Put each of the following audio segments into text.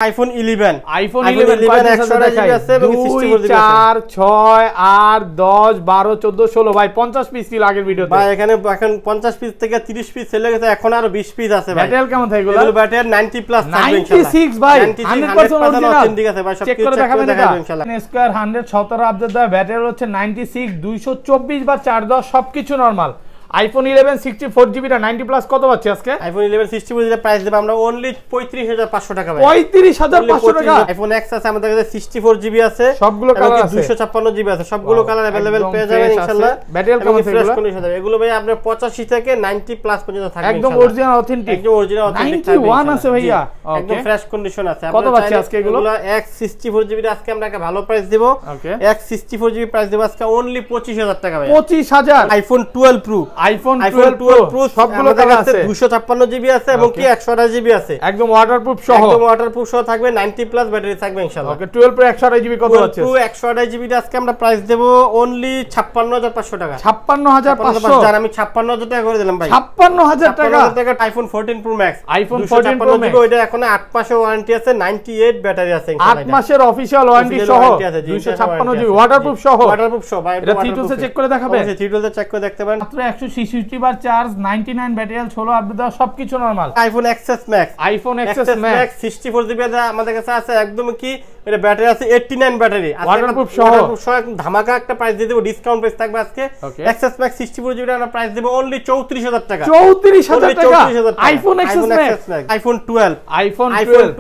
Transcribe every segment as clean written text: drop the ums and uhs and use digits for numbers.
IPhone 11 128GB আছে এবং 64GB 4 6 8 10 12 14 16 ভাই 50 পিস ছিল আগের ভিডিওতে ভাই এখানে এখন 50 পিস থেকে 30 পিস চলে গেছে এখন আরো 20 পিস আছে ভাই ব্যাটারি কেমন থাকে এগুলো ব্যাটারি 90 প্লাস থাকবে ইনশাআল্লাহ 96 ভাই 100% অরিজিনাল ঠিক আছে ভাই সব চেক করে দেখাবেন ইনশাআল্লাহ স্কয়ার 117 আপডেট দেওয়া ব্যাটারি হচ্ছে 96 224 বা 4 10 সবকিছু নরমাল আইফোন 11 64GB টা 90 প্লাস কত পাচ্ছি আজকে আইফোন 11 64GB এর প্রাইস দেব আমরা অনলি 35500 টাকা ভাই 35500 টাকা আইফোন X আছে আমাদের কাছে 64GB আছে সবগুলো কালার আছে 256GB আছে সবগুলো কালার अवेलेबल পেয়ে যাবেন ইনশাআল্লাহ ব্যাটারি কেমন আছে ফ্রেশ কন্ডিশন হবে এগুলো ভাই আপনার 85 থেকে 90 প্লাস পর্যন্ত থাকবে একদম অরিজিনাল অথেন্টিক একদম অরিজিনাল অথেন্টিক 91 আছে ভাইয়া একদম ফ্রেশ কন্ডিশন আছে কত পাচ্ছি আজকে এগুলো X 64GB আজকে আমরা একটা ভালো প্রাইস দেব X 64GB প্রাইস দেব আজকে অনলি 25000 টাকা ভাই 25000 আইফোন 12 প্রো আইফোন 12 প্রো সবগুলো কালার আছে 256GB আছে এবং কি 128GB আছে একদম ওয়াটারপ্রুফ সহ একদম ওয়াটারপ্রুফ সহ থাকবে 90 প্লাস ব্যাটারি থাকবে ইনশাআল্লাহ ওকে 12 প্রো 128GB কত আছে প্রো 128GB আজকে আমরা প্রাইস দেব অনলি 56500 টাকা 56500 জান আমি 56000 টাকা করে দিলাম ভাই 56000 টাকা iPhone 14 pro max iPhone 14 pro max ওইটা এখন 8 মাসের ওয়ারেন্টি আছে 98 ব্যাটারি আছে ইনশাআল্লাহ 8 মাসের অফিশিয়াল ওয়ারেন্টি সহ 256GB ওয়াটারপ্রুফ সহ ভাই এটা থ্রিটুলসে চেক করে দেখাবেন থ্রিটুলসে চেক করে দেখতে পারেন মাত্র 166 বার চার্জ 99 ব্যাটারি 16 আপডেট দেওয়া সবকিছু normal iPhone XS max iPhone XS max 64GB আমাদের কাছে আছে একদম কি এটা ব্যাটারি আছে 89 ব্যাটারি ওয়াটারপ্রুফ সহ ধামাকা একটা প্রাইস দিয়ে দেব ডিসকাউন্ট প্রাইস থাকবে আজকে এক্সএস ম্যাক্স 64GB আমরা প্রাইস দেব অনলি 34000 টাকা 34000 টাকা iPhone XS max iPhone 12 iPhone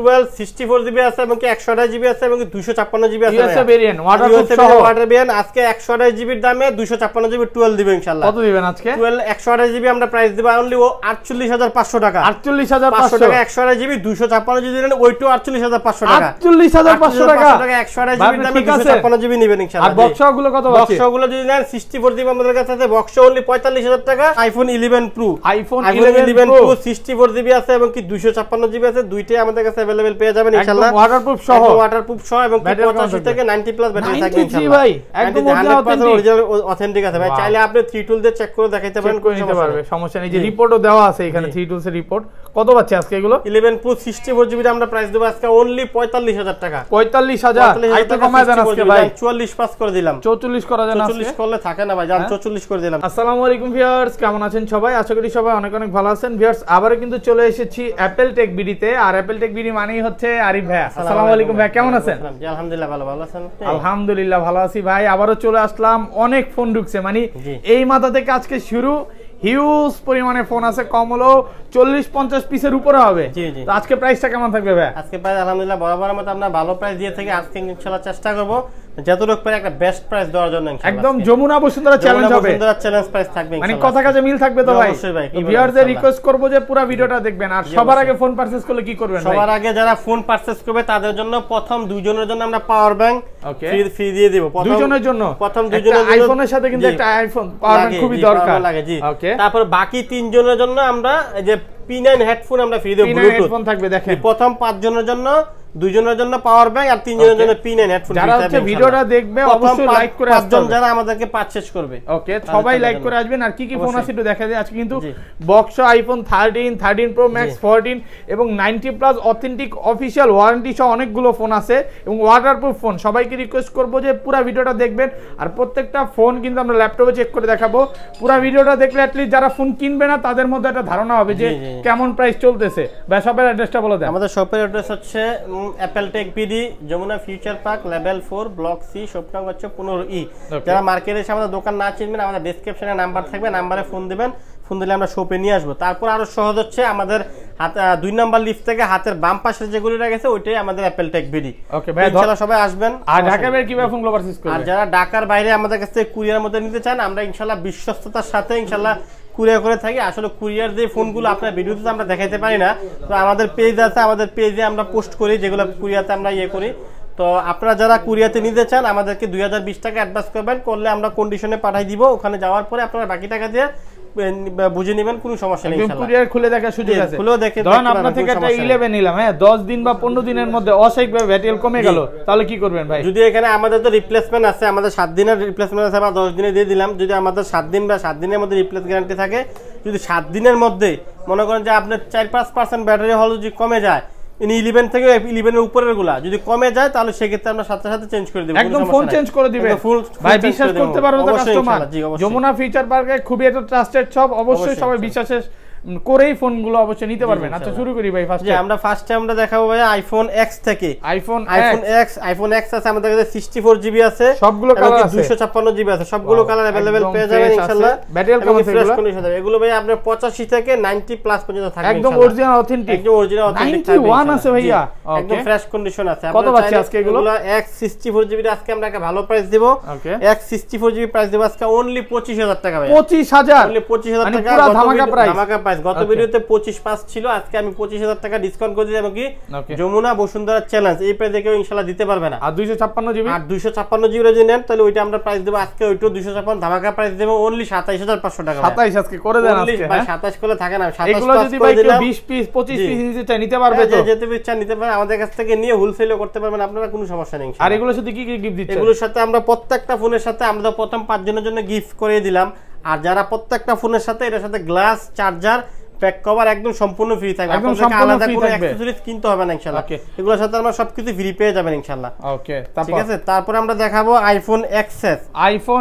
12 64GB আছে এবং কি 128GB আছে এবং 256GB আছে ইউএসএ ভেরিয়েন্ট ওয়াটারপ্রুফ সহ ওয়াটার ভেরিয়েন্ট আজকে 128GB এর দামে 256GB 12 দিবেন ইনশাআল্লাহ কত দিবেন আজকে 12 128GB আমরা প্রাইস দেব অনলি 48500 টাকা 48500 টাকা 128GB 256GB দিলেন ওইটো 48500 টাকা 48500 টাকা 128GB এর দামে 256GB নেবেন ইনশাআল্লাহ আর বক্সগুলো কত আছে বক্সগুলো যদি নেন 64GB আমাদের কাছে আছে বক্স অনলি 45000 টাকা iPhone 11 pro iPhone 11 pro 64GB আছে এবং কি 256GB আছে দুইটাই আমাদের কাছে अवेलेबल পেয়ে যাবেন ইনশাআল্লাহ ওয়াটারপ্রুফ সহ এবং 85 থেকে 90 প্লাস ব্যাটারি থাকবে ইনশাআল্লাহ ভাই একদম অরিজিনাল অথেন্টিক আছে ভাই চাইলে আপনি থ্রি টুল দিয়ে চেক করে দেখাইতে পারেন কোন নিতে পারবে সমস্যা নেই যে রিপোর্টও দেওয়া আছে এখানে থ্রি টুলস এর রিপোর্ট কত পাচ্ছে আজকে এগুলো 11 প্রো 64GB আমরা প্রাইস দেব আজকে অনলি 45000 টাকা 45000 আইতে কমায় দেন আজকে ভাই 44 পাস করে দিলাম 44 করা যায় না 44 করলে থাকে না ভাই জান 44 করে দিলাম আসসালামু আলাইকুম ভিউয়ার্স কেমন আছেন সবাই আশা করি সবাই অনেক অনেক ভালো আছেন ভিউয়ার্স আবারো কিন্তু চলে এসেছি অ্যাপল টেক বিডিতে আর অ্যাপল টেক বিডি মানেই হচ্ছে আরিফ ভাই আসসালামু আলাইকুম ভাই কেমন আছেন জি আলহামদুলিল্লাহ ভালো আছেন আলহামদুলিল্লাহ ভালো আছি ভাই আবারো চলে আসলাম অনেক ফোন ঢুকছে মানে এই মাথা থেকে আজকে শুরু হিউজ পরিমাণে ফোন আছে কম হলো 40-50 পিসের উপরে হবে তো আজকে প্রাইসটা কেমন থাকবে ভাই আজকে প্রাইস আলহামদুলিল্লাহ বরাবরের মতো আমরা ভালো প্রাইস দিয়ে থাকি আজকে ইনশাআল্লাহ চেষ্টা করব যতটুকু পারে একটা বেস্ট প্রাইস দেওয়ার জন্য ইনশাআল্লাহ একদম যমুনা বসুন্ধরা চ্যালেঞ্জ হবে যমুনা চ্যালেঞ্জ প্রাইস থাকবে মানে কথা কাজে মিল থাকবে তো ভাই ভিউয়ারদের রিকোয়েস্ট করব যে পুরো ভিডিওটা দেখবেন আর সবার আগে ফোন পারচেজ করলে কি করবেন ভাই সবার আগে যারা ফোন পারচেজ করবে তাদের জন্য প্রথম দুইজনের জন্য আমরা পাওয়ার ব্যাংক ফ্রি দিয়ে দেব দুইজনের জন্য প্রথম দুইজনের জন্য আইফোনের সাথে কিন্তু একটা আইফোন পাওয়ার ব্যাংক খুবই দরকার লাগে জি ওকে তারপর বাকি তিনজনের জন্য আমরা এই যে P9 হেডফোন আমরা ফ্রি দেব ব্লুটুথ হেডফোন থাকবে দেখেন প্রথম 5 জনের জন্য দুইজনের জন্য পাওয়ার ব্যাংক আর তিনজনের জন্য P9 হেডফোন যারা হচ্ছে ভিডিওটা দেখবে অবশ্যই লাইক করে আসবেন পাঁচজন যারা আমাদেরকে পারচেজ করবে ওকে সবাই লাইক করে আসবেন আর কি কি ফোন আছে একটু দেখা যায় আজকে কিন্তু বক্স আইফোন 13 প্রো ম্যাক্স 14 এবং 90 প্লাস অথেন্টিক অফিশিয়াল ওয়ারেন্টি সহ অনেকগুলো ফোন আছে এবং ওয়াটারপ্রুফ ফোন সবাইকে রিকোয়েস্ট করব যে পুরো ভিডিওটা দেখবেন আর প্রত্যেকটা ফোন কিন্তু আমরা ল্যাপটপে চেক করে দেখাবো পুরো ভিডিওটা দেখলে at least যারা ফোন কিনবে না তাদের মধ্যে একটা ধারণা হবে যে কেমন প্রাইস চলতেছে ভাই শপের অ্যাড্রেসটা বলে দেন আমাদের শপের অ্যাড্রেস হচ্ছে Apple Tech BD Jamuna future park level 4 block C shop নাম হচ্ছে 15E যারা মার্কেটে এসে আমাদের দোকান না চিনবেন আমাদের ডেসক্রিপশনে নাম্বার থাকবে নাম্বারে ফোন দিবেন ফোন দিলে আমরা শপে নিয়ে আসবো তারপর আরো সহজ হচ্ছে আমাদের হাতে 2 নাম্বার লিফট থেকে হাতের বাম পাশে যেগুলো গেছে ওইটাই আমাদের অ্যাপল টেক বিডি ওকে ভাই ইনশাআল্লাহ সবাই আসবেন আর ঢাকার বাইরে কিভাবে ফোনগুলো পারচেজ করবেন আর যারা ঢাকার বাইরে আমাদের কাছে কুরিয়ার মধ্যে নিতে চান আমরা ইনশাআল্লাহ বিশ্বস্ততার সাথে ইনশাআল্লাহ কুরিয়ার করে থাকি আসলে কুরিয়ার যে ফোনগুলো আপনার ভিডিওতে আমরা দেখাইতে পারি না তো আমাদের পেজ আছে আমাদের পেজে আমরা পোস্ট করি যেগুলো কুরিয়াতে আমরা করি তো আপনারা যারা কুরিয়াতে নিতে চান আমাদেরকে 2020 টাকা অ্যাডভান্স করবেন করলে আমরা কন্ডিশনে পাঠিয়ে দিব ওখানে যাওয়ার পরে আপনারা বাকি টাকা দিয়ে বুঝে নেবেন কোনো সমস্যা নেই ইনশাআল্লাহ কুরিয়ার খুলে দেখার সুযোগ আছে খুলেও দেখে ধরুন আপনার থেকে একটা 11 নিলাম হ্যাঁ 10 দিন বা 15 দিনের মধ্যে অস্বাভাবিকভাবে ব্যাটারি কমে গেল তাহলে কি করবেন ভাই যদি এখানে আমাদের তো রিপ্লেসমেন্ট আছে আমাদের 7 দিনের রিপ্লেসমেন্ট আছে বা 10 দিনে দিয়ে দিলাম যদি আমাদের 7 দিন বা 7 দিনের মধ্যে রিপ্লেস গ্যারান্টি থাকে যদি 7 দিনের মধ্যে মনে করেন যে আপনার 4-5% ব্যাটারি হল যদি কমে যায় 11 থেকে 11 এর উপরের গুলা যদি কমে যায় তাহলে সেক্ষেত্রে আমরা সাথে সাথে চেঞ্জ করে দেব, একদম ফোন চেঞ্জ করে দিবে ভাই, বিশ্বাস করতে পারবে তো কাস্টমার। যমুনা ফিচার পার্কে খুবই একটা ট্রাস্টেড শপ, অবশ্যই সবাই বিশ্বাসের করেই ফোনগুলো অবশ্যই নিতে পারবেন। আচ্ছা শুরু করি ভাই ফার্স্টে। আমরা ফার্স্টে আমরা দেখাবো ভাই আইফোন X থেকে। আইফোন X আছে আমাদের কাছে 64 জিবি আছে, সবগুলো কালার আছে, 256 জিবি আছে, সবগুলো কালার अवेलेबल পেয়ে যাবেন ইনশাআল্লাহ। ব্যাটারি কেমন থাকবে এগুলো ভাই আপনার 85 থেকে 90 প্লাস পর্যন্ত থাকবে একদম অরিজিনাল অথেন্টিক, একদম অরিজিনাল অথেন্টিক 91 আছে ভাইয়া, একদম ফ্রেশ কন্ডিশন আছে। কত পাচ্ছি আজকে এগুলো? X 64 জিবি আজকে আমরা একটা ভালো প্রাইস দেব। X 64 জিবি প্রাইস দেব আজকে অনলি 25000 টাকা ভাই, 25000 অনলি 25000 মানে টাকা, পুরো ধামাকা প্রাইস, ধামাকা প্রাইস। গত ভিডিওতে 25 ছিল, আজকে আমি 25000 টাকা ডিসকাউন্ট করে দিলাম কি যমুনা বসুন্ধরা চ্যালেঞ্জ, এই প্রাইসে কেউ ইনশাআল্লাহ দিতে পারবে না। আর 256 জিবি, আর 256 জিবি যদি নেন তাহলে ওইটা আমরা প্রাইস দেব আজকে ওইটা 256 ধামাকা প্রাইস দেব অনলি 27500 টাকা। 27 আজকে করে দেন আজকে, ভাই 27 করে থাকে না, 27 এগুলো যদি ভাই 20 পিস 25 পিস নিতে চাই নিতে পারবে তো, যেতে ইচ্ছা নিতে পারবে, আমাদের কাছ থেকে নিয়ে হোলসেলও করতে পারবেন আপনারা, কোনো সমস্যা নেই। আর এগুলোর সাথে কি কি গিফট দিচ্ছেন? এগুলোর সাথে আমরা প্রত্যেকটা ফোনের সাথে আমরা প্রথম 5 জনের জন্য গিফট করে দিলাম, আর যারা প্রত্যেকটা ফোনের সাথে এর সাথে গ্লাস, চার্জার, ব্যাক কভার একদম সম্পূর্ণ ফ্রি থাকবে, আপনাদের আলাদা কোনো অ্যাকসেসরিজ কিনতে হবে না ইনশাআল্লাহ। এগুলোর সাথে আমরা সবকিছু ফ্রি পেয়ে যাবেন ইনশাআল্লাহ। ওকে, ঠিক আছে। তারপর আমরা দেখাবো আইফোন XS। আইফোন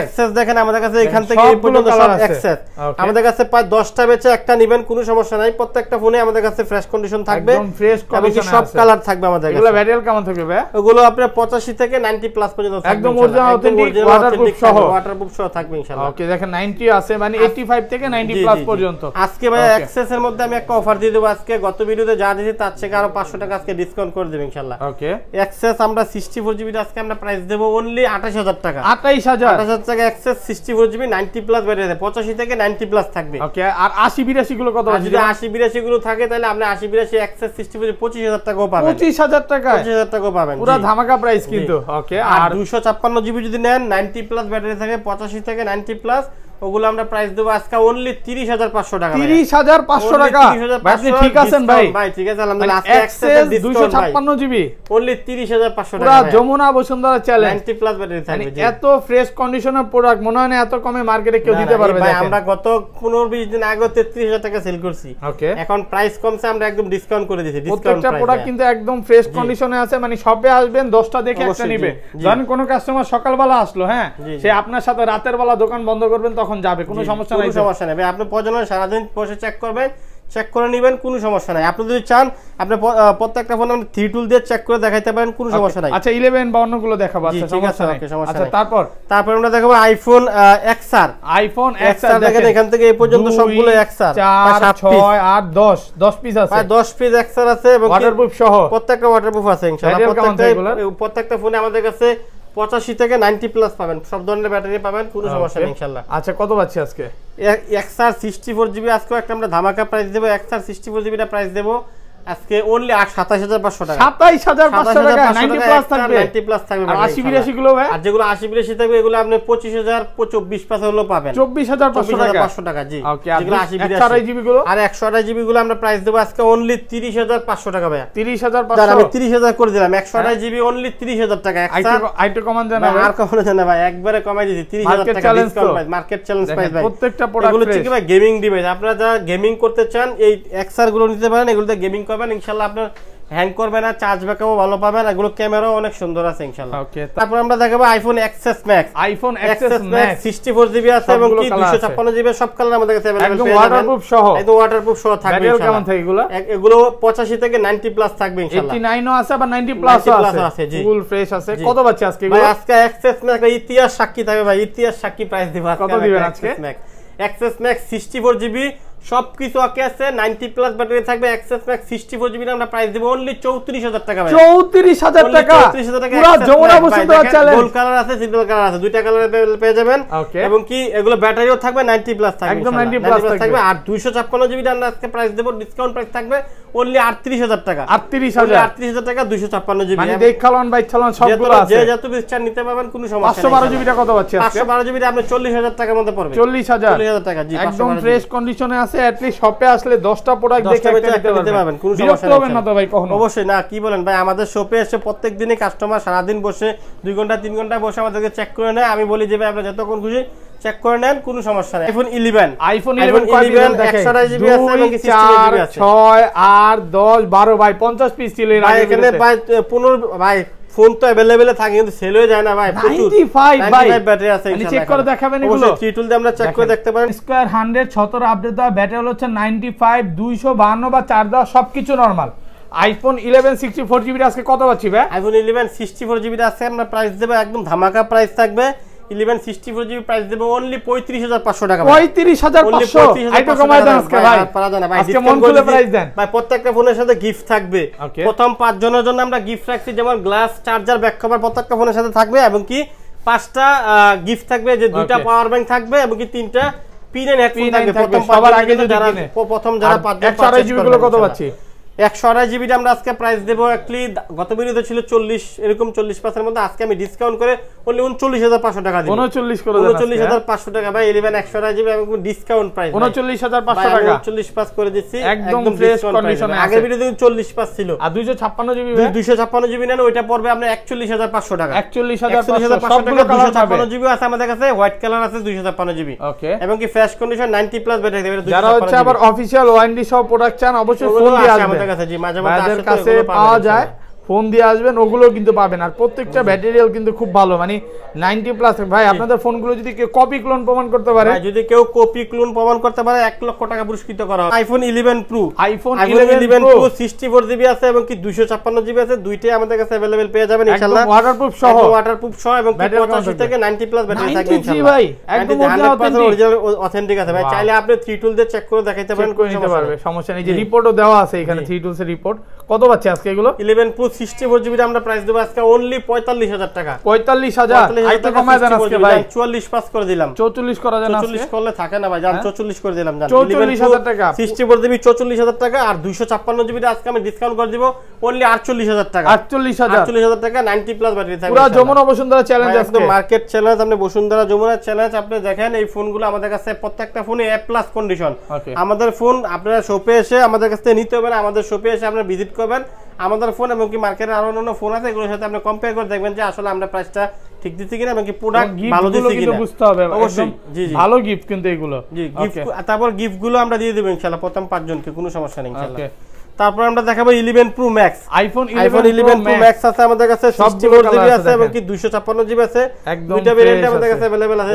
XS দেখেন আমাদের কাছে এখান থেকে এই পর্যন্ত সব XS আমাদের কাছে প্রায় 10টা বেচে একটা নেবেন, কোনো সমস্যা নাই। প্রত্যেকটা ফোনে আমাদের কাছে ফ্রেশ কন্ডিশন থাকবে, একদম ফ্রেশ কন্ডিশন আছে, সব কালার থাকবে আমাদের কাছে। এগুলো ব্যাটারি কেমন থাকবে ভাই? ওগুলো আপনার 85 থেকে 90 প্লাস পর্যন্ত থাকবে, একদম অরিজিনাল অথেন্টিক ওয়াটারপ্রুফ সহ, ওয়াটারপ্রুফ সহ থাকবে ইনশাআল্লাহ। ওকে, দেখেন 90 আছে মানে 85 থেকে 90 প্লাস পর্যন্ত। আজকে ভাই XS এর মধ্যে আমি একটা অফার দিয়ে দেব, আজকে গত ভিডিওতে যা দিয়েছি তার থেকে আরো 500 টাকা আজকে ডিসকাউন্ট করে দেব ইনশাআল্লাহ। ওকে, XS আমরা 64 জিবি আজকে আমরা প্রাইস দেব অনলি 28000 টাকা। 28000 টাকা XS 64 জিবি 90 প্লাস ব্যাটারি আছে, 85 থেকে 90 প্লাস থাকবে। ওকে, আর 80 82 গুলো কত আছে? যদি 80 82 গুলো থাকে তাহলে আপনি 80 82 XS 64 25000 টাকাও পাবেন, 25000 টাকা, 25000 টাকাও পাবেন, পুরো ধামাকা প্রাইস কিন্তু। ওকে, আর 256 জিবি যদি নেন 90 প্লাস ব্যাটারি থাকে 85 থেকে 90 প্লাস, ওগুলো আমরা প্রাইস দেব আজকে অনলি 30500 টাকা। 30500 টাকা আপনি ঠিক আছেন ভাই? ভাই ঠিক আছে আলহামদুলিল্লাহ, আজকে XS 256 জিবি অনলি 30500 টাকা। পুরো Jamuna Bashundhara challenge 90 plus battery থাকবে, এত ফ্রেশ কন্ডিশনের প্রোডাক্ট মনে হয় না এত কমে মার্কেটে কেউ দিতে পারবে। ভাই আমরা গত 15-20 দিন আগে 33000 টাকা সেল করছি, ওকে, এখন প্রাইস কমছে আমরা একদম ডিসকাউন্ট করে দিয়েছি। প্রত্যেকটা প্রোডাক্ট কিন্তু একদম ফ্রেশ কন্ডিশনে আছে, মানে শপে আসবেন 10টা দেখে একটা নেবে। যখন কোনো কাস্টমার সকালবেলা আসলো, হ্যাঁ, সে আপনার সাথে রাতের বেলা দোকান বন্ধ করবেন তখন যাবে, কোনো সমস্যা নাই, কোনো সমস্যা নেই ভাই। আপনি প্রয়োজন সারাদিন বসে চেক করবেন, চেক করে নেবেন, কোনো সমস্যা নাই। আপনি যদি চান আপনি প্রত্যেকটা ফোন আপনি 3 টুল দিয়ে চেক করে দেখাইতে পারেন, কোনো সমস্যা নাই। আচ্ছা 11 বা অন্যগুলো দেখাবো, আচ্ছা সমস্যা নাই। আচ্ছা তারপর আমরা দেখাবো আইফোন XR। আইফোন XR দেখেন এখান থেকে এই পর্যন্ত সবগুলো XR 4 6 8 10 পিস আছে, প্রায় 10 পিস XR আছে এবং ওয়াটারপ্রুফ সহ, প্রত্যেকটা ওয়াটারপ্রুফ আছে ইনশাআল্লাহ। প্রত্যেকটা ফোনে আমাদের কাছে 85 থেকে 90 প্লাস পাবেন, সব ধরনের ব্যাটারি পাবেন, কোনো সমস্যা নেই ইনশাআল্লাহ। আচ্ছা কত পাচ্ছি আজকে? XR 64 জিবি আজকে একটা আমরা ধামাকা প্রাইস দেব। XR 64 জিবিটা প্রাইস দেব আজকে অনলি 27500 টাকা। 27500 টাকা 90 প্লাস থাকবে, 90 প্লাস থাকবে। আর 80 82 গুলো ভাই, আর যেগুলো 80 82 থাকবে এগুলো আপনি 25000 24 পাস হলো পাবেন, 24500 টাকা। জি, ওকে, যেগুলো 80 128 জিবি গুলো, আর 128 জিবি গুলো আমরা প্রাইস দেব আজকে অনলি 30500 টাকা ভাই। 30500 আমি 30000 করে দিলাম, 128 জিবি অনলি 30000 টাকা। আইটো কমান দেন ভাই, আর কমানো জানা ভাই, একবারে কমাই দিয়েছি 30000 টাকা discount price, market challenge price ভাই। প্রত্যেকটা প্রোডাক্ট এগুলো ঠিক ভাই গেমিং ডিভাইস, আপনারা যারা গেমিং করতে চান এই XR গুলো নিতে পারেন, এগুলোতে গেমিং করবেন ইনশাআল্লাহ, আপনার হ্যাং করবে না, চার্জ ব্যাকআপও ভালো পাবেন, এগুলো ক্যামেরাও অনেক সুন্দর আছে ইনশাআল্লাহ। ওকে, তারপর আমরা দেখাবো iPhone XS Max। IPhone XS Max 64 GB আছে এবং কি 256 জিবি, সব কালার আমাদের কাছে अवेलेबल একদম ওয়াটারপ্রুফ সহ, একদম ওয়াটারপ্রুফ সহ থাকবে ইনশাআল্লাহ। কেমন থাকে এগুলো? এগুলো 85 থেকে 90 প্লাস থাকবে ইনশাআল্লাহ। 89 ও আছে আবার 90 প্লাস আছে, ফুল ফ্রেশ আছে। কত পাচ্ছি আজকে এগুলো? ভাই আজকে XS Max ইতিহাস সাক্ষী থাকবে ভাই, ইতিহাস সাক্ষী প্রাইস দিব আজকে। কত দিবেন আজকে? XS Max 64 জিবি সবকিছু ওকে আছে, 90 প্লাস ব্যাটারি থাকবে। XS Max 64 জিবি আমরা প্রাইস দেব অনলি 34000 টাকা ভাই। 34000 টাকা, পুরো Jamuna Bashundhara challenge. Gold colour আছে, সিলভার কালার আছে, দুইটা কালারে পেয়ে যাবেন। এবং কি এগুলো ব্যাটারিও থাকবে 90 প্লাস থাকবে, একদম 90 প্লাস থাকবে। আর 256 জিবি আমরা আজকে প্রাইস দেব, ডিসকাউন্ট প্রাইস থাকবে অনলি 38000 টাকা। 38000 টাকা 256 জিবি, মানে দেখালন বাই চালান সবগুলো আছে, যে যত পিস চান নিতে পারবেন, কোনো সমস্যা নেই। 512 জিবিটা কত পাচ্ছি আজকে? 512 জিবিটা আপনি 40000 টাকার মধ্যে পড়বে। 40000 টাকা, জি, একদম ফ্রেশ কন্ডিশনে আছে। এট লিস্ট শপে আসলে 10টা প্রোডাক্ট দেখে নিতে পারবেন, কোনো সমস্যা নেই। না তো ভাই কখনো? অবশ্যই না, কি বলেন ভাই, আমাদের শপে এসে প্রত্যেকদিনই কাস্টমার সারা দিন বসে 2 ঘন্টা 3 ঘন্টা বসে আমাদেরকে চেক করে নেয়। আমি বলি যে ভাই আপনারা যতক্ষণ খুশি চেক করে নেন, কোনো সমস্যা নাই। আইফোন 11 128 জিবি আছে এবং 2 4 6 8 10 12 ভাই 50 পিস ছিল এর আগে। এখানে ভাই 15 ভাই ফোন তো अवेलेबल থাকে কিন্তু সেল হয়ে যায় না ভাই, প্রচুর 95 ব্যাটারি আছে ইনশাআল্লাহ। চেক করে দেখাবেন এগুলো, থ্রি টুল দিয়ে আমরা চেক করে দেখতে পারেন। স্কয়ার 100 17 আপডেট দা ব্যাটারি হচ্ছে 95 252 বা 4 দাও সবকিছু নরমাল। আইফোন 11 64GB আজকে কত পাচ্ছি ভাই? আইফোন 11 64GB আছে, আমরা প্রাইস দেব একদম ধামাকা প্রাইস থাকবে। 11 64GB প্রাইস দেব অনলি 35500 টাকা। 35500 আইটো কমাই দেন আজকে ভাই, আজকে মন খুলে প্রাইস দেন ভাই। প্রত্যেকটা ফোনের সাথে গিফট থাকবে। প্রথম 5 জনের জন্য আমরা গিফট রাখছি, যেমন গ্লাস, চার্জার, ব্যাক কভার প্রত্যেকটা ফোনের সাথে থাকবে এবং কি 5টা গিফট থাকবে, যে 2টা পাওয়ার ব্যাংক থাকবে এবং কি 3টা পিন এন্ড হেডফোন থাকবে। সবার আগে যারা 5 128GB গুলো কত পাচ্ছি? 128GB আমরা আজকে প্রাইস দেব অ্যাকচুয়ালি গত ভিডিওতে ছিল 40 এরকম 40% এর মধ্যে, আজকে আমি ডিসকাউন্ট করে অনলি 39500 টাকা দিব। 39 করে দেন, 39500 টাকা ভাই। 11 128GB এবং ডিসকাউন্ট প্রাইস 39500 টাকা 45 করে দিচ্ছি একদম ফ্রেশ কন্ডিশনে। আগের ভিডিওতে 40 ছিল। আর 256GB ভাই 256GB নেন, ওইটা পড়বে আপনার 41500 টাকা। 41500 সবগুলো কালার পাবে। 256GB আছে আমাদের কাছে, হোয়াইট কালার আছে 256GB। ওকে, এবং কি ফ্রেশ কন্ডিশন 90 প্লাস ব্যাটারি দেবে। যারা হচ্ছে আবার অফিশিয়াল ওয়ারেন্টি সহ প্রোডাক্ট চান অবশ্যই ফোন দিয়ে আসবেন আমাদের কাছে। জি, মাঝে মাঝে আমাদের কাছে পাওয়া যায়, ফোন দিয়ে আসবেন, ওগুলো কিন্তু পাবেন। আর প্রত্যেকটা ব্যাটারিয়াল কিন্তু খুব ভালো, মানে 90 প্লাস। ভাই আপনাদের ফোনগুলো যদি কেউ কপি ক্লোন প্রমাণ করতে পারে, যদি কেউ কপি ক্লোন প্রমাণ করতে পারে 1 লক্ষ টাকা পুরস্কৃত করা হবে। IPhone 11 pro, iPhone 11 pro 64GB আছে এবং কি 256GB আছে, দুইটাই আমাদের কাছে अवेलेबल পেয়ে যাবেন ইনশাআল্লাহ। ওয়াটারপ্রুফ সহ, ওয়াটারপ্রুফ সহ এবং 85 থেকে 90 প্লাস ব্যাটারি থাকবে ইনশাআল্লাহ। ভাই একদম অরিজিনাল অথেন্টিক আছে ভাই। চাইলে আপনি 3 টুল দিয়ে চেক করে দেখাইতে পারেন, করে নিতে পারবে, সমস্যা নেই। যে রিপোর্টও দেওয়া আছে এখানে 3 টুলস এর রিপোর্ট। কত পাচ্ছে আজকে এগুলো? 11 প্রো 64GB আমরা প্রাইস দেব আজকে অনলি 45000 টাকা। 45000 আইতো কমায় দেন আজকে ভাই। 44 পাস করে দিলাম। 44 করা জানা আছে, 44 করলে থাকে না ভাই, জান 44 করে দিলাম জান। 44000 টাকা 64GB 44000 টাকা। আর 256GB আজকে আমি ডিসকাউন্ট করে দিব অনলি 48000 টাকা। 48000 টাকা 90 প্লাস ব্যাটারি থাকবে। পুরো যমুনা বসুন্ধরা চ্যালেঞ্জ আজকে, একদম মার্কেট চ্যালেঞ্জ। আপনি বসুন্ধরা যমুনা চ্যালেঞ্জ আপনি দেখেন। এই ফোনগুলো আমাদের কাছে প্রত্যেকটা ফোনে এ প্লাস কন্ডিশন। আমাদের ফোন আপনারা শপে এসে আমাদের কাছ থেকে নিতে হবে না, আমাদের শপে এসে আপনারা ভিজিট করবেন। আমাদের ফোন এবং কি মার্কেটের আরো অন্যান্য ফোন আছে, এগুলোর সাথে আপনি কম্পেয়ার করে দেখবেন যে আসলে আমরা প্রাইসটা ঠিক দিচ্ছি কিনা এবং কি প্রোডাক্ট ভালো দিচ্ছি কিনা বুঝতে হবে। অবশ্যই জি জি ভালো গিফট কিন্তু এগুলো। জি গিফট, তারপর গিফট গুলো আমরা দিয়ে দেব ইনশাআল্লাহ প্রথম 5 জনকে, কোনো সমস্যা নেই ইনশাআল্লাহ। তারপর আমরা দেখাবো 11 pro max. IPhone 11 pro max আছে আমাদের কাছে, 64GB আছে এবং কি 256GB আছে। দুইটা ভেরিয়েন্ট আমাদের কাছে अवेलेबल আছে,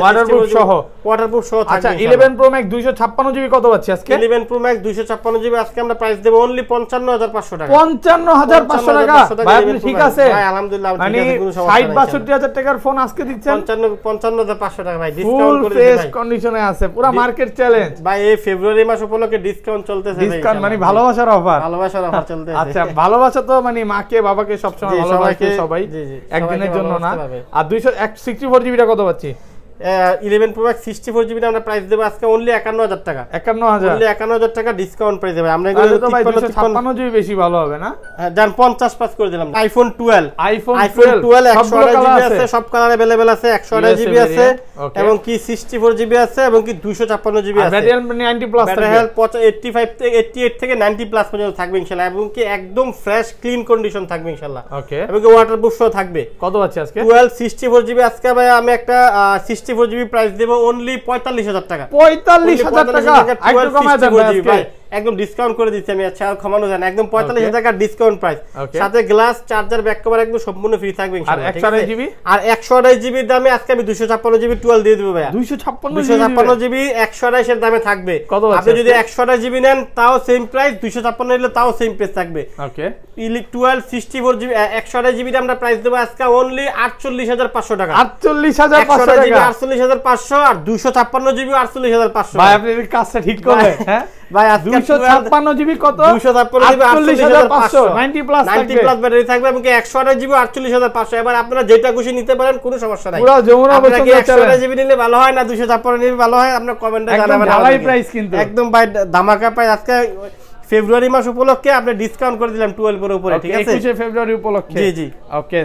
ওয়াটারপ্রুফ সহ থাকবে। আচ্ছা 11 প্রো ম্যাক্স 256GB কত পাচ্ছি আজকে? 11 প্রো ম্যাক্স 256GB আজকে আমরা প্রাইস দেব অনলি 55500 টাকা। 55500 টাকা ভাই, আপনি ঠিক আছে ভাই? আলহামদুলিল্লাহ ঠিক আছে, কোনো সমস্যা নাই। 62000 টাকার ফোন আজকে দিচ্ছেন 55500 টাকা ভাই, ডিসকাউন্ট করে দিই ভাই। কন্ডিশনে আছে, পুরো মার্কেট চ্যালেঞ্জ ভাই। এই ফেব্রুয়ারি মাস উপলক্ষে ডিসকাউন্ট চলতেছে ভাই। ডিসকাউন্ট মানে ভালোবাসার অফার, ভালোবাসার অফার চলতেছে। আচ্ছা ভালোবাসা তো মানে মাকে বাবাকে সবসময় ভালোবাসে সবাই, একদিনের জন্য না। আর 264GB টা কত পাচ্ছি? 11 প্রো ম্যাক্স 64GB আমরা প্রাইস দেব আজকে অনলি 51000 টাকা। 51000 অনলি 51000 টাকা ডিসকাউন্ট প্রাইস দেব আমরা। এগুলো তো ভাই 256GB বেশি ভালো হবে না? হ্যাঁ জান 50 পাস করে দিলাম। আইফোন 12 128GB আছে, সব কালার अवेलेबल আছে। 128GB আছে এবং কি 64GB আছে এবং কি 256GB আছে। ব্যাটারি 90 প্লাস ব্যাটারি হেলথ 85 থেকে 88 থেকে 90 প্লাস পর্যন্ত থাকবে ইনশাআল্লাহ এবং কি একদম ফ্রেশ ক্লিন কন্ডিশন থাকবে ইনশাআল্লাহ। ওকে, এবং কি ওয়াটারপ্রুফ সহ থাকবে। কত আছে আজকে? 12 64GB আজকে ভাই আমি একটা 64GB প্রাইস দেব অনলি 45000 টাকা। 45000 টাকা আইটো কমায় দেন ভাই, একদম ডিসকাউন্ট করে দিচ্ছি আমি। আচ্ছা ক্ষমানো জান, একদম 45000 টাকা ডিসকাউন্ট প্রাইস, সাথে গ্লাস, চার্জার, ব্যাক কভার একদম সম্পূর্ণ ফ্রি থাকবে ইনশাআল্লাহ। ঠিক আছে, আর 128GB এর দামে আজকে আমি 256GB 12 দিয়ে দেব ভাই। 256GB 128 এর দামে থাকবে। আপনি যদি 128GB নেন তাও সেম প্রাইস, 256 নিলে তাও সেম প্রাইস থাকবে। ওকে, 12 64GB 128GB আমরা প্রাইস দেব আজকে অনলি 48500 টাকা। 48500 টাকা, 48500 আর 256GB 48500 ভাই। আপনি এই কাজটা ঠিক করলেন হ্যাঁ ভাই। 256GB কত? 256GB 48500 90 প্লাস ব্যাটারি থাকবে এবং 128GB 48500। এবার আপনারা যেটা খুশি নিতে পারেন, কোনো সমস্যা নাই। পুরো যমুনা বসুন্ধরা 128GB নিলে ভালো হয় না 256 নিলে ভালো হয়, আপনারা কমেন্টে জানাবেন। ঢালাই প্রাইস কিন্তু একদম ভাই ধামাকা প্রাইস আজকে ফেব্রুয়ারি মাস উপলক্ষে আপনি ডিসকাউন্ট করে দিলাম 12 এর উপরে। ঠিক আছে, 21 ফেব্রুয়ারি উপলক্ষে। জি জি ওকে,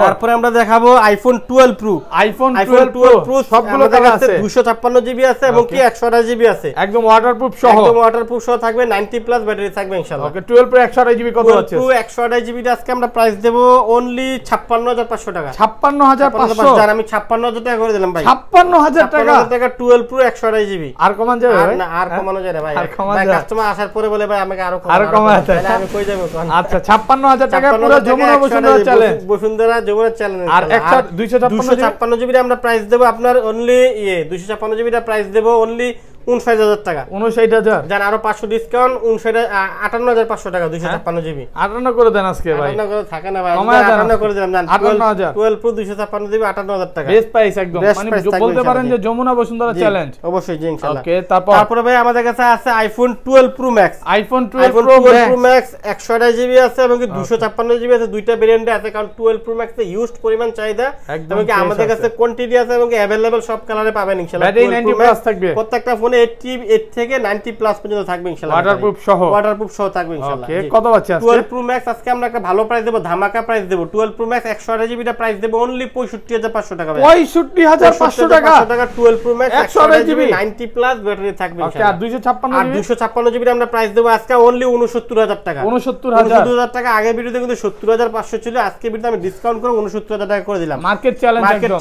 তারপরে আমরা দেখাবো আইফোন 12 প্রো। আইফোন 12 প্রো সবগুলো কালার আছে, 256 জিবি আছে এবং কি 128 জিবি আছে, একদম ওয়াটারপ্রুফ সহ, একদম ওয়াটারপ্রুফ সহ থাকবে, 90 প্লাস ব্যাটারি থাকবে ইনশাআল্লাহ। ওকে 12 প্রো 128 জিবি কত আছে? 128 জিবি আজকে আমরা প্রাইস দেব অনলি 56500 টাকা। 56500 জান আমি 56000 টাকা করে দিলাম ভাই। 56000 টাকা 12 প্রো 128 জিবি। আর কমান যাবে ভাই? না আর কমানো যায় না ভাই, ভাই কাস্টমার আসার পরে বলে ভাই আমাকে আরো কমাতে, তাহলে আমি কই যাব কোন? আচ্ছা 56000 টাকা পুরো যমুনা বসুন্ধরা চ্যালেঞ্জ, বসুন্ধরা যমুনা চ্যালেঞ্জ। আর 256 জিবি আমরা প্রাইস দেব আপনার অনলি 256 জিবিটা প্রাইস দেব অনলি 59000 টাকা। 59000 জান আরো 500 ডিসকাউন্ট, 58500 টাকা 256 জিবি। 58 করে দেন আজকে ভাই, 58 করে থাকে না ভাই, 58 করে দিলাম জান। 12 প্রো 256 জিবি 58000 টাকা, বেস্ট প্রাইস একদম, মানে বলতে পারেন যে যমুনা বসুন্ধরা চ্যালেঞ্জ। অবশ্যই জি ইনশাআল্লাহ। ওকে তারপরে ভাই আমাদের কাছে আছে iPhone 12 pro max. IPhone 12 pro max 128 GB আছে এবং কি 256 জিবি আছে, দুইটা ভেরিয়েন্টে আছে, কারণ 12 প্রো ম্যাক্স এর ইউজড পরিমাণ চাহিদা এবং কি আমাদের কাছে কোয়ান্টিটি আছে এবং কি अवेलेबल সব কালারে পাবেন ইনশাআল্লাহ। ব্যাটারি 90 প্লাস থাকবে, প্রত্যেকটা ফোনে 8 থেকে 90 প্লাস পর্যন্ত থাকবে ইনশাআল্লাহ, ওয়াটারপ্রুফ সহ থাকবে ইনশাআল্লাহ। ওকে কত পাচ্ছি আজকে? 12 প্রো ম্যাক্স আজকে আমরা একটা ভালো প্রাইস দেব, ধামাকা প্রাইস দেব। 12 প্রো ম্যাক্স 128 জিবি টা প্রাইস দেব অনলি 65500 টাকা ভাই। 65500 টাকা 12 pro max 128 GB 90 plus battery থাকবে ইনশাআল্লাহ। আর 256 জিবি আমরা প্রাইস দেব আজকে অনলি 69000 টাকা। 69000 টাকা। আগে ভিডিওতে কিন্তু 70500 ছিল, আজকে ভিডিওতে আমি ডিসকাউন্ট করে 69000 টাকা করে দিলাম। মার্কেট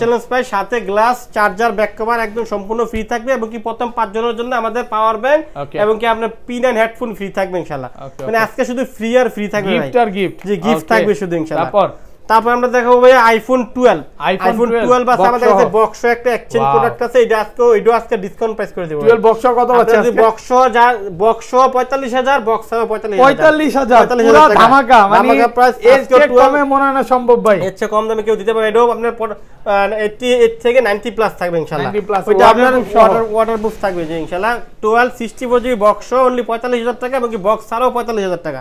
চ্যালেঞ্জ প্রাইস, সাথে গ্লাস, চার্জার, ব্যাক কভার একদম সম্পূর্ণ ফ্রি থাকবে এবং কি প্রথম 5 জনের জন্য আমাদের পাওয়ার ব্যাংক এবং কি আপনার পিন এন্ড হেডফোন ফ্রি থাকবে ইনশাআল্লাহ। মানে আজকে শুধু ফ্রি আর ফ্রি থাকবে ভাই, গিফট আর গিফট, জি গিফট থাকবে শুধু ইনশাআল্লাহ। তারপর আমরা দেখাবো ভাই আইফোন 12। আইফোন 12 বাস আমাদের কাছে বক্স একটা এক্সচেঞ্জ প্রোডাক্ট আছে, এটা আজকে ডিসকাউন্ট প্রাইস করে দেব। 12 বক্স কত আছে আজকে? বক্স 45000, বক্স 45000 পুরো ধামাকা, মানে প্রাইস এর চেয়ে কমে মনে হয় না সম্ভব ভাই, এর চেয়ে কম দামে কেউ দিতে পারে। এটাও আপনার 88 থেকে 90 প্লাস থাকবে ইনশাআল্লাহ। 90 প্লাস ওটা আপনার ওয়াটারপ্রুফ থাকবে যে ইনশাআল্লাহ। 12 64 জিবি বক্স অনলি 45000 টাকা এবং কি বক্স ছাড়াও 45000 টাকা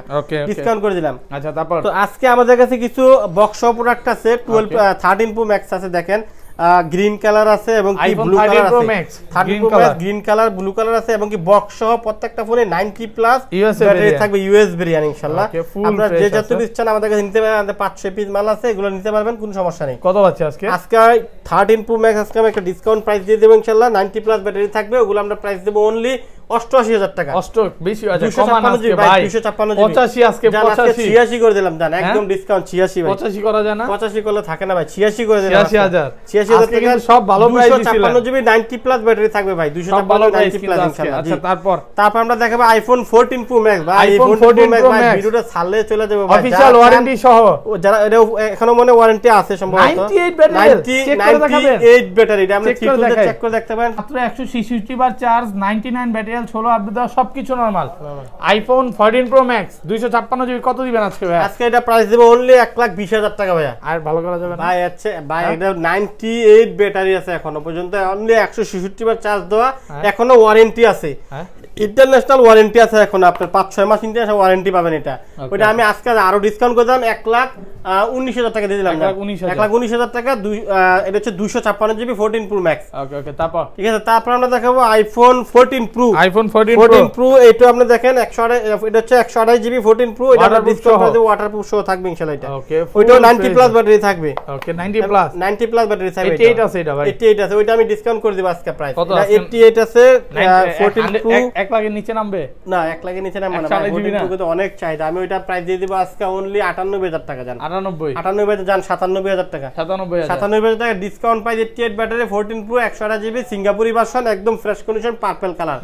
ডিসকাউন্ট করে দিলাম। আচ্ছা তারপর তো আজকে আমাদের কাছে কিছু বক্স প্রোডাক্ট আছে। 13 প্রো ম্যাক্স আছে, দেখেন গ্রিন কালার আছে এবং কি ব্লু কালার আছে। 13 pro max green colour, blue colour আছে এবং কি বক্স সহ প্রত্যেকটা ফোনে 90 প্লাস ব্যাটারি থাকবে, ইউএস ভেরিয়েন্ট ইনশাআল্লাহ। আপনারা যে যত ইচ্ছা আমাদের কাছে নিতে পারেন, আমাদের 500 পিস মাল আছে, এগুলো নিতে পারবেন, কোনো সমস্যা নেই। কত আছে আজকে? আজকে 13 প্রো ম্যাক্স আজকে আমি একটা ডিসকাউন্ট প্রাইস দিয়ে দেব ইনশাআল্লাহ। 90 প্লাস ব্যাটারি থাকবে, ওগুলো আমরা প্রাইস দেব অনলি 88000 টাকা। বেশি আছে, কমান আজকে ভাই 256 85 আজকে 86 করে দিলাম, জান একদম ডিসকাউন্ট 86 ভাই। 85 করা যায় না? 85 করলে থাকে না ভাই, 86 করে দিলাম। 86000 টাকা সব ভালো প্রাইস দিছিলাম। 256 জিবি 90 প্লাস ব্যাটারি থাকবে ভাই, 256 90 প্লাস ইনশাআল্লাহ। আচ্ছা তারপর আমরা দেখাবো আইফোন 14 প্রো ম্যাক্স ভাই। আইফোন 14 প্রো ম্যাক্স ভিডিওটা ছাড়লে চলে যাবে ভাই, অফিশিয়াল ওয়ারেন্টি সহ। যারা এটা এখনো মনে ওয়ারেন্টি আছে সম্ভবত 98 ব্যাটারি, চেক করে দেখাবেন 98 ব্যাটারি, এটা আমরা চেক করে দেখতে পারেন। মাত্র 166 বার চার্জ, 99 ব্যাটারি, 16 আপডেট দেওয়া, সবকিছু normal. IPhone 14 pro max 256 GB কত দিবেন আজকে ভাই? আজকে এটা প্রাইস দেব অনলি 1,20,000 টাকা ভাই। আর ভালো করা যাবে না ভাই? আছে ভাই, এটা 98 ব্যাটারি আছে এখনো পর্যন্ত, অনলি 166 বার চার্জ দেওয়া, এখনো ওয়ারেন্টি আছে, ইন্টারন্যাশনাল ওয়ারেন্টি আছে এখন, আপনার 5-6 মাস ইন্টারন্যাশনাল ওয়ারেন্টি পাবেন এটা। ওটা আমি আজকে আরো ডিসকাউন্ট করে দিলাম, 1,19,000 টাকা দিয়ে দিলাম। 1,19,000 টাকা। এটা হচ্ছে 256 জিবি 14 প্রো ম্যাক্স। ওকে তারপর ঠিক আছে। তারপর আমরা দেখাবো আইফোন 14 প্রো। আইফোন 14 প্রো এটা আপনি দেখেন 128, এটা হচ্ছে 128 জিবি 14 প্রো, এটা আমরা ডিসকাউন্ট করে দেব, ওয়াটারপ্রুফ সহ থাকবে ইনশাআল্লাহ এটা। ওকে ওইটাও 90 প্লাস ব্যাটারি থাকবে। ওকে 90 প্লাস ব্যাটারি থাকবে। 88 আছে এটা ভাই, 88 আছে, ওইটা আমি ডিসকাউন্ট করে দেব আজকে প্রাইস। 88 আছে 14 প্রো। 1 লাখের নিচে নামবে না, 1 লাখের নিচে নামবে না, 14 প্রো তো অনেক চাহিদা, আমি ওইটা প্রাইস দিয়ে দেব আজকে অনলি 98000 টাকা। জান 98 জান 97000 টাকা। 97000 টাকা discount price, 88 battery 14 pro 128 GB সিঙ্গাপুরি ভার্সন, একদম ফ্রেশ কন্ডিশন, পার্পল কালার।